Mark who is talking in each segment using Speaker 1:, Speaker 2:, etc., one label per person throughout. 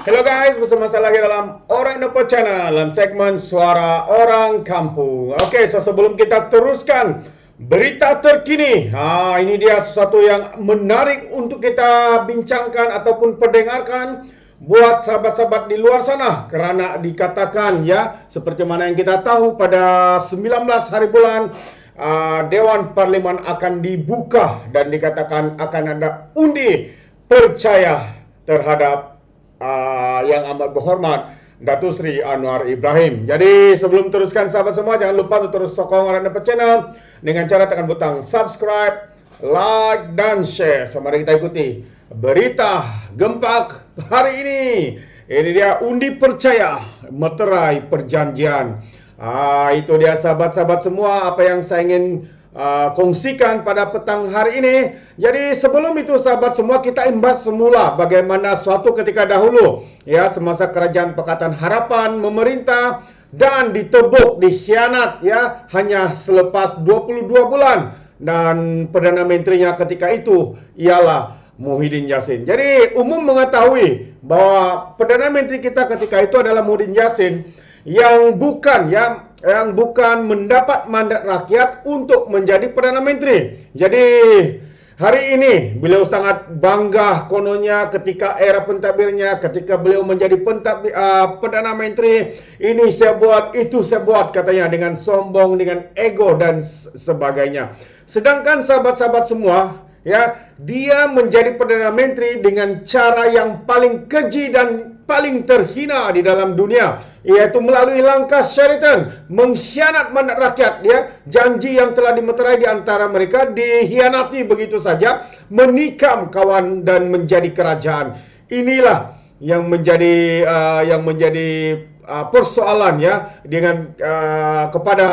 Speaker 1: Hello guys, bersama saya lagi dalam Orang Indopo Channel dalam segmen Suara Orang Kampung. Oke, sebelum kita teruskan berita terkini, ini dia sesuatu yang menarik untuk kita bincangkan ataupun pendengarkan buat sahabat-sahabat di luar sana, kerana dikatakan ya, seperti mana yang kita tahu pada 19 hari bulan Dewan Parlimen akan dibuka dan dikatakan akan ada undi percaya terhadap yang amat berhormat Datuk Seri Anwar Ibrahim. Jadi sebelum teruskan sahabat semua, jangan lupa untuk terus sokong Orang Indopo Channel dengan cara tekan butang subscribe, like dan share. Mari kita ikuti berita gempak hari ini. Ini dia undi percaya meterai perjanjian. Itu dia sahabat-sahabat semua apa yang saya ingin kongsikan pada petang hari ini. Jadi sebelum itu sahabat semua, kita imbas semula bagaimana suatu ketika dahulu ya, semasa kerajaan Pakatan Harapan memerintah dan ditebuk, dikhianat ya, hanya selepas 22 bulan, dan Perdana Menterinya ketika itu ialah Muhyiddin Yassin. Jadi umum mengetahui bahwa Perdana Menteri kita ketika itu adalah Muhyiddin Yassin yang bukan mendapat mandat rakyat untuk menjadi Perdana Menteri. Jadi hari ini beliau sangat bangga kononnya ketika era pentadbirnya, ketika beliau menjadi Perdana Menteri. Ini saya buat, itu saya buat, katanya dengan sombong, dengan ego dan sebagainya. Sedangkan sahabat-sahabat semua ya, dia menjadi Perdana Menteri dengan cara yang paling keji dan paling terhina di dalam dunia, yaitu melalui langkah Sheraton, mengkhianat mandat rakyat ya. Janji yang telah dimeterai di antara mereka dikhianati begitu saja, menikam kawan dan menjadi kerajaan. Inilah yang menjadi persoalan ya dengan kepada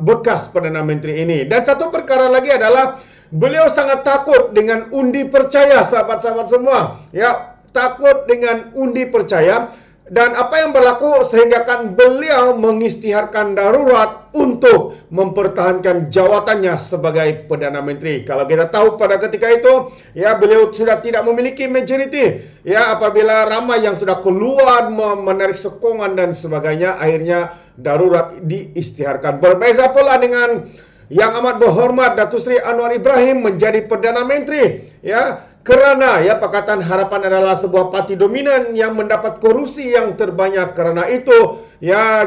Speaker 1: bekas Perdana Menteri ini. Dan satu perkara lagi adalah beliau sangat takut dengan undi percaya, sahabat-sahabat semua ya. Takut dengan undi percaya, dan apa yang berlaku sehingga kan beliau mengisytiharkan darurat untuk mempertahankan jawatannya sebagai Perdana Menteri. Kalau kita tahu pada ketika itu ya, beliau sudah tidak memiliki majoriti ya, apabila ramai yang sudah keluar menarik sokongan dan sebagainya, akhirnya darurat diisytiharkan. Berbeza pula dengan yang amat berhormat Datuk Seri Anwar Ibrahim menjadi Perdana Menteri ya, kerana ya, Pakatan Harapan adalah sebuah parti dominan yang mendapat kerusi yang terbanyak. Kerana itu ya,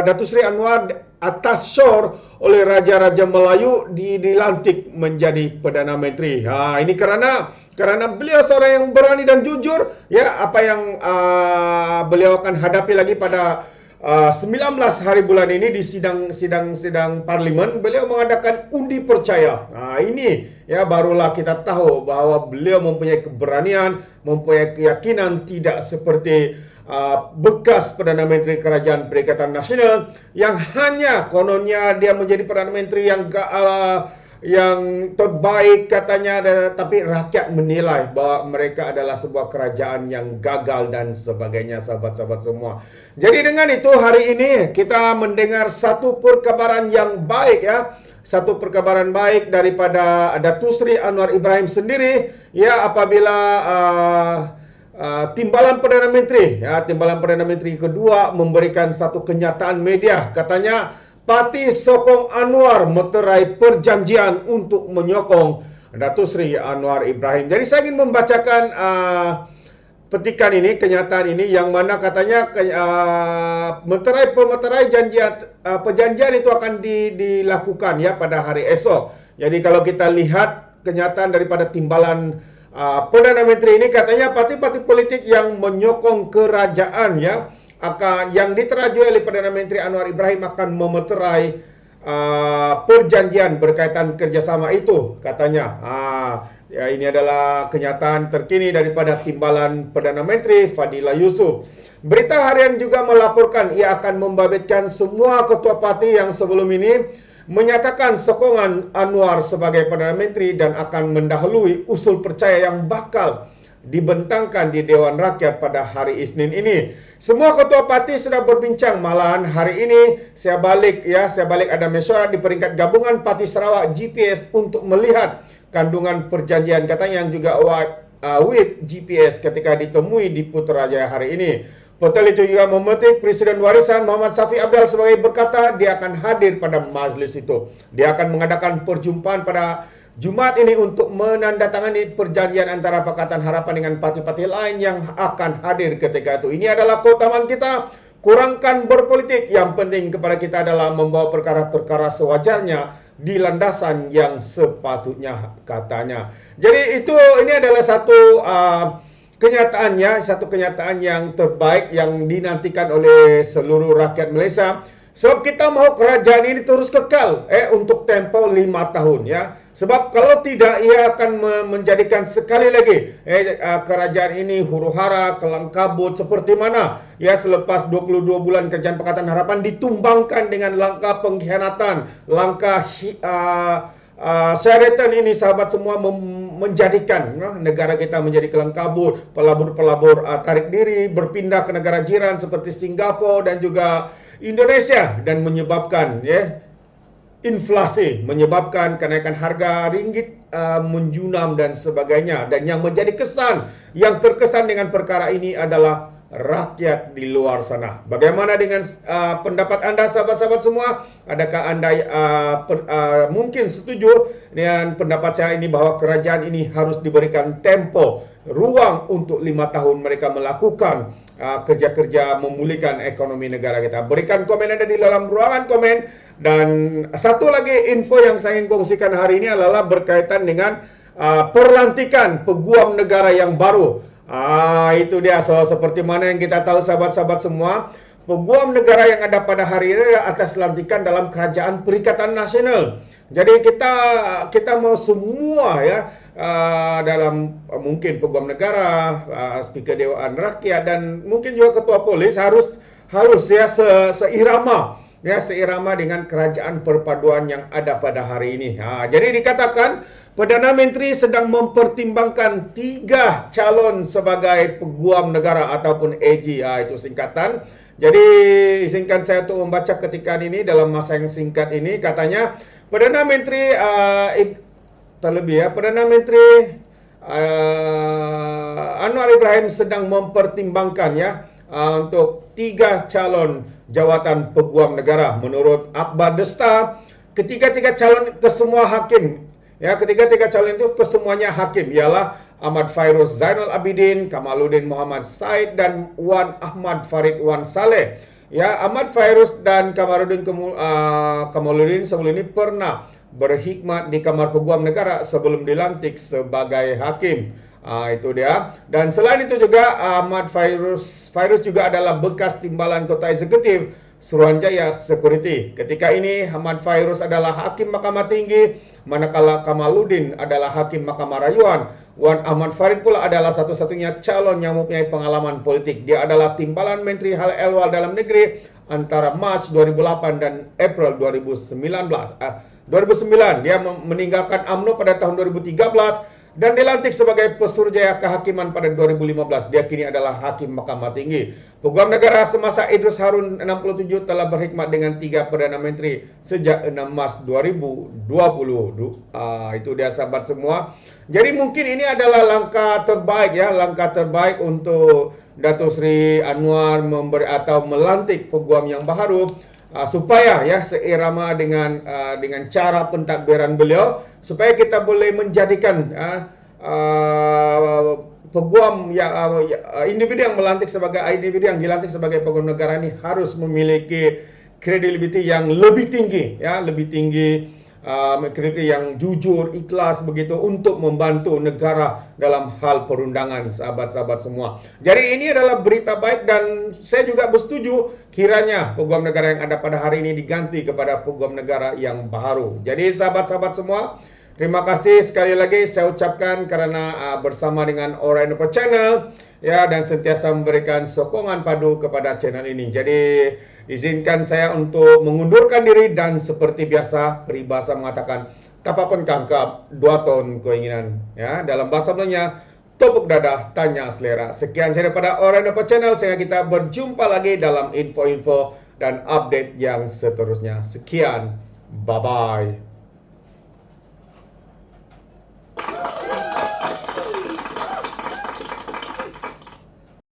Speaker 1: Datuk Seri Anwar atas syur oleh Raja-Raja Melayu dilantik menjadi Perdana Menteri. Ini kerana beliau seorang yang berani dan jujur ya. Apa yang beliau akan hadapi lagi pada 19 hari bulan ini di sidang parlimen, beliau mengadakan undi percaya. Ini ya, barulah kita tahu bahwa beliau mempunyai keberanian, mempunyai keyakinan, tidak seperti bekas Perdana Menteri Kerajaan Perikatan Nasional yang hanya kononnya dia menjadi Perdana Menteri yang terbaik katanya, tapi rakyat menilai bahwa mereka adalah sebuah kerajaan yang gagal dan sebagainya, sahabat-sahabat semua. Jadi dengan itu hari ini kita mendengar satu perkabaran yang baik ya, satu perkabaran baik daripada Datuk Seri Anwar Ibrahim sendiri ya, apabila timbalan Perdana Menteri ya, timbalan Perdana Menteri kedua memberikan satu kenyataan media, katanya parti sokong Anwar meterai perjanjian untuk menyokong Datuk Seri Anwar Ibrahim. Jadi saya ingin membacakan petikan ini, kenyataan ini, yang mana katanya meterai perjanjian itu akan dilakukan ya pada hari esok. Jadi kalau kita lihat kenyataan daripada timbalan Perdana Menteri ini, katanya parti-parti politik yang menyokong kerajaan ya, yang diterajui oleh Perdana Menteri Anwar Ibrahim akan memeterai perjanjian berkaitan kerjasama itu, katanya. Ya, ini adalah kenyataan terkini daripada timbalan Perdana Menteri Fadillah Yusof. Berita harian juga melaporkan ia akan membabitkan semua ketua parti yang sebelum ini menyatakan sokongan Anwar sebagai Perdana Menteri dan akan mendahului usul percaya yang bakal dibentangkan di Dewan Rakyat pada hari Isnin ini. Semua ketua parti sudah berbincang, malahan hari ini saya balik ada mesyuarat di peringkat gabungan Parti Sarawak GPS untuk melihat kandungan perjanjian katanya yang juga with GPS ketika ditemui di Putrajaya hari ini. Portal itu juga memetik Presiden Warisan Muhammad Syafiq Abdal sebagai berkata dia akan hadir pada majlis itu. Dia akan mengadakan perjumpaan pada Jumat ini untuk menandatangani perjanjian antara Pakatan Harapan dengan parti-parti lain yang akan hadir ketika itu. Ini adalah keutamaan kita. Kurangkan berpolitik. Yang penting kepada kita adalah membawa perkara-perkara sewajarnya di landasan yang sepatutnya, katanya. Jadi ini adalah satu satu kenyataan yang terbaik yang dinantikan oleh seluruh rakyat Malaysia. Sebab kita mahu kerajaan ini terus kekal untuk tempoh 5 tahun, ya. Sebab kalau tidak, ia akan menjadikan sekali lagi kerajaan ini huru-hara, kelam kabut seperti mana ya selepas 22 bulan kerajaan Pakatan Harapan ditumbangkan dengan langkah pengkhianatan, langkah Sheraton ini, sahabat semua, menjadikan negara kita menjadi kelam kabut, pelabur-pelabur tarik diri, berpindah ke negara jiran seperti Singapura dan juga Indonesia, dan menyebabkan inflasi, menyebabkan kenaikan harga ringgit menjunam dan sebagainya. Dan yang menjadi yang terkesan dengan perkara ini adalah rakyat di luar sana. Bagaimana dengan pendapat anda, sahabat-sahabat semua? Adakah anda mungkin setuju dengan pendapat saya ini bahwa kerajaan ini harus diberikan tempo, ruang untuk 5 tahun mereka melakukan kerja-kerja memulihkan ekonomi negara kita? Berikan komen anda di dalam ruangan komen. Dan satu lagi info yang saya ingin kongsikan hari ini adalah berkaitan dengan perlantikan peguam negara yang baru. Itu dia. Seperti mana yang kita tahu, sahabat-sahabat semua, peguam negara yang ada pada hari ini adalah atas lantikan dalam Kerajaan Perikatan Nasional. Jadi kita mau semua dalam mungkin peguam negara, speaker Dewan Rakyat, dan mungkin juga ketua polis harus seirama dengan kerajaan perpaduan yang ada pada hari ini. Jadi dikatakan Perdana Menteri sedang mempertimbangkan 3 calon sebagai peguam negara ataupun AG. Itu singkatan. Jadi izinkan saya untuk membaca ketikan ini dalam masa yang singkat ini. Katanya Perdana Menteri Perdana Menteri Anwar Ibrahim sedang mempertimbangkan untuk 3 calon jawatan peguam negara. Menurut Akhbar Desta, ketiga-tiga calon kesemua hakim. Ketiga-tiga calon itu kesemuanya hakim, ialah Ahmad Fairuz Zainal Abidin, Kamaluddin Muhammad Said, dan Wan Ahmad Farid Wan Saleh. Ahmad Fairuz dan Kamaluddin sebelum ini pernah berkhidmat di Kamar Peguam Negara sebelum dilantik sebagai hakim. Itu dia. Dan selain itu juga Ahmad Fairuz juga adalah bekas timbalan Kota Eksekutif Suruhanjaya Security. Ketika ini Ahmad Fairuz adalah hakim Mahkamah Tinggi, manakala Kamaluddin adalah hakim Mahkamah Rayuan. Wan Ahmad Farid pula adalah satu-satunya calon yang mempunyai pengalaman politik. Dia adalah timbalan Menteri Hal Ehwal Dalam Negeri antara Mac 2008 dan April 2009. Dia meninggalkan UMNO pada tahun 2013 dan dilantik sebagai Pesuruhjaya Kehakiman pada 2015. Dia kini adalah Hakim Mahkamah Tinggi. Peguam negara semasa Idrus Harun 67 telah berkhidmat dengan 3 Perdana Menteri sejak 6 Mac 2020. Itu dia, sahabat semua. Jadi mungkin ini adalah langkah terbaik untuk Datuk Seri Anwar melantik peguam yang baru. Supaya seirama dengan cara pentadbiran beliau, supaya kita boleh menjadikan peguam individu yang dilantik sebagai peguam negara ini harus memiliki kredibiliti yang lebih tinggi, kredibiliti yang jujur, ikhlas begitu untuk membantu negara dalam hal perundangan, sahabat-sahabat semua. Jadi ini adalah berita baik, dan saya juga bersetuju kiranya peguam negara yang ada pada hari ini diganti kepada peguam negara yang baru. Jadi sahabat-sahabat semua, terima kasih sekali lagi saya ucapkan karena bersama dengan Orang Info Channel dan sentiasa memberikan sokongan padu kepada channel ini. Jadi izinkan saya untuk mengundurkan diri, dan seperti biasa peribahasa mengatakan tapapun kangkap 2 ton keinginan. Dalam bahasa Melayunya, tepuk dada tanya selera. Sekian saya daripada Orang Info Channel, sehingga kita berjumpa lagi dalam info-info dan update yang seterusnya. Sekian, bye-bye.